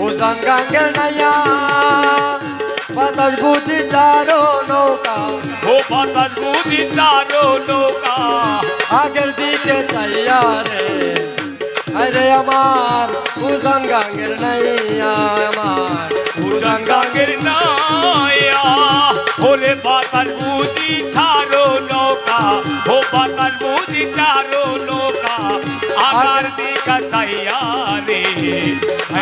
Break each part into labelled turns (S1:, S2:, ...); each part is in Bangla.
S1: উজান গাঙ্গের নাইয়া বাতাস বুঝি চারো নৌকা
S2: ও বাতাস বুঝি চারো নৌকা
S1: আগের দিকে চাইয়া রে আরে আমার উজান গাঙ্গের নাইয়া আমার
S2: উজান গাঙ্গের নাইয়া ওরে বাতাস বুঝি চারো নৌকা ও বাতাস বুঝি চারো নৌকা আগার দিকা চাইয়া রে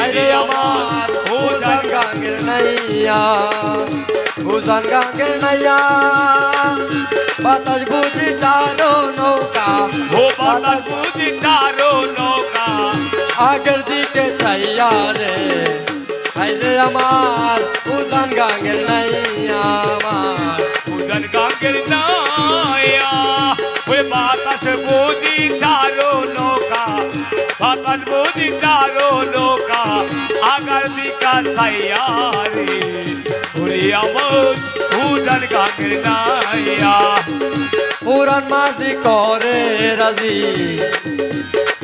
S1: আরে আমার উজান গাঙ্গের নাইয়া উজান গাঙ্গের নাইয়া বাতাস বুঝি চারো নৌকা
S2: ও বাতাস বুঝি চারো নৌকা
S1: আগের দিকে চাইয়া রে আরে আমার উজান গাঙ্গের নাইয়া আমার
S2: উজান গাঙ্গের নাইয়া ওই বাতাস বুঝি চারো নৌকা বাতাস বুঝি চারো নৌকা আগার দিকা চাইয়া রে ওরে আমার উজান গাঙ্গের নাইয়া
S1: পুরান মাঝি করে রাজি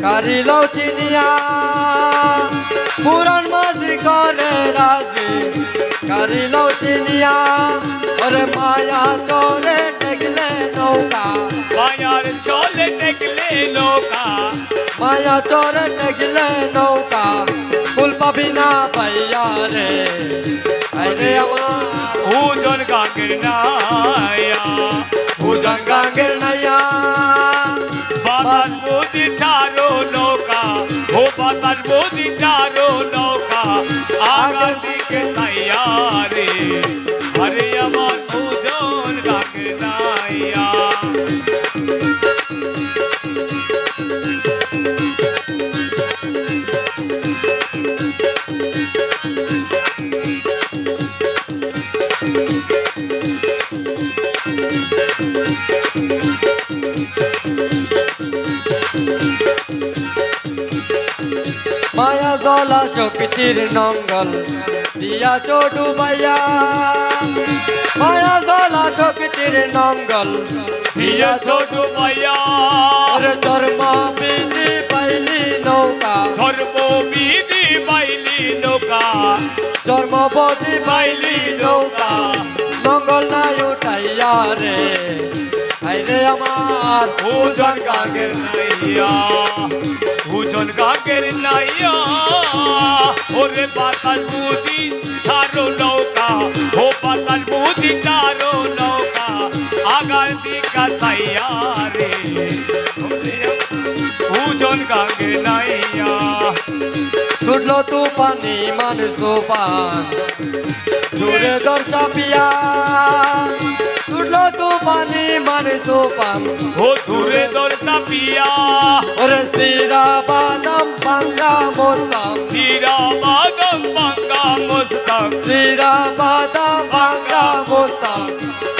S1: কারিলাও চিনিয়া পুরান মাঝি করে রাজি কারিলাও চিনিয়া ওরে মায়া চলে টেকলে নৌকা
S2: মায়ার চলে টেকলে নৌকা
S1: মায়া চলে টেকলে নৌকা ফুল পাবি না পাইয়া রে আরে আমার
S2: উজান গাঙ্গের নাইয়া
S1: উজান গাঙ্গের নাইয়া
S2: বাতাস বুঝি চারো নৌকা ও বাতাস বুঝি চারো নৌকা আগার দিকে চাইয়া রে আরে আমার উজান গাঙ্গের নাইয়া
S1: মায়া জলা শক্তির নঙ্গল দিয়া চোটু বাইয়া মায়া জলা শক্তির নঙ্গল
S2: দিয়া ছোট মাইয়া
S1: ওরে ধর্ম বিধি পাইলি নৌকা
S2: সর্ববিধি বাইলি নৌকা
S1: জন্মপতি পাইলি নৌকা নঙ্গল নাই উঠাইয়া রে আইরে আমার
S2: উজান গাঙ্গের নাইয়া উজান গাঙ্গের নাইয়া ওরে বাতাস বুঝি চারো নৌকা ও বাতাস বুঝি চারো নৌকা আগার দিকা চাইয়া রে উজান গাঙ্গের নাইয়া
S1: ছুটলো তুফানি মানে তুফান জোরে দর চাপিয়া ছুটলো তুফানি মানে তুফান
S2: ও দূরে দর চাপিয়া
S1: ওরে সিরা বাদাম ভাঙ্গা মোস্তাম
S2: জিরা বাদাম পাঙ্গা মোস্তাক
S1: সিরা বাদাম ভাঙ্গা মোস্তাম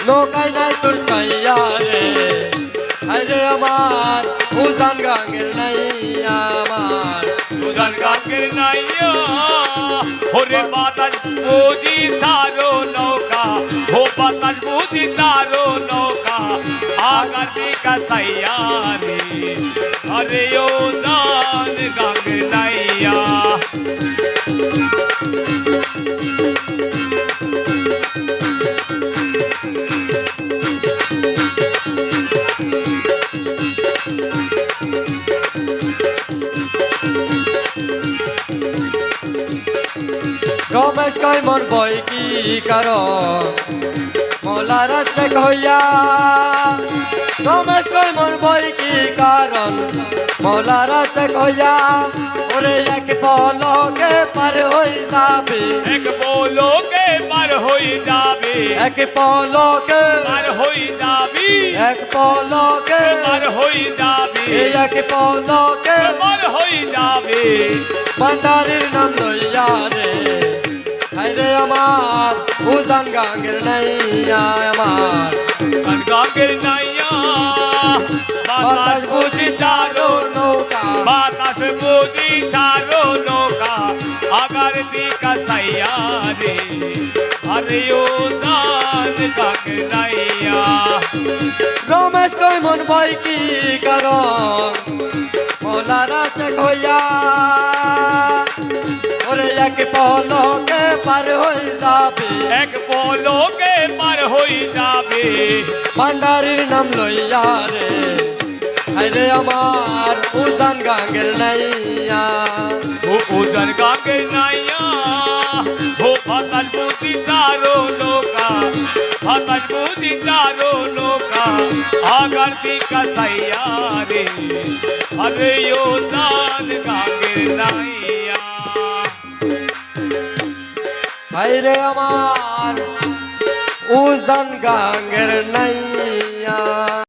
S1: নৌকায় নাই তোর চাইয়া রে আরে আমার উজান গাঙ্গের নাইয়া আমার
S2: উজান গাঙ্গের নাইয়া ওরে বাতাস বুঝি চারো নৌকা ও বাতাস বুঝি চারো নৌকা আগার দিকা চাইয়া রে আরে উজান গাঙ্গের নাইয়া
S1: রমেশ কয় মন বই কি কারণ মোলার শেখ হইয়া রমেশ কয় মন বই কি কারণ মোলার শেখ হইয়া ওরে এক পলকে পার হই যাবে
S2: এক বলোকে পার হই যাবে
S1: এক পলকে
S2: পার হই যাবি
S1: এক পলকে
S2: পার হই যাবে
S1: এক পলকে
S2: পার হই যাবে
S1: ভান্ডারির নাম লইয়া রে হাইরে আমার উজান গাঙ্গের নাইয়া আমার
S2: গাঙ্গের নাইয়া
S1: বাতাস বুঝি চারো নৌকা
S2: বাতাস বুঝি চারো নৌকা আগার দিকা সাইয়া রে আরে উজান গাঙ্গের নাইয়া
S1: রমেশ কই মন বই কি কারণ মোলারা শেখ হইয়া ওরে এক পলকে পার হয়ে যাবে
S2: এক পলকে পার হয়ে যাবে
S1: ভান্ডারির নাম লইয়া রে আরে আমার উজান গাঙ্গের নাইয়া
S2: ও ওজন গাঙ্গে নাইয়া ও ফাতাল বুদ্ধি চারো নৌকা ফাতাল বুদ্ধি চারো নৌকা আগার দিকা চাইয়া রে আরে ওজন গাঙ্গে নাইয়া
S1: ভাইরে আমার উজান গাঙ্গের নাই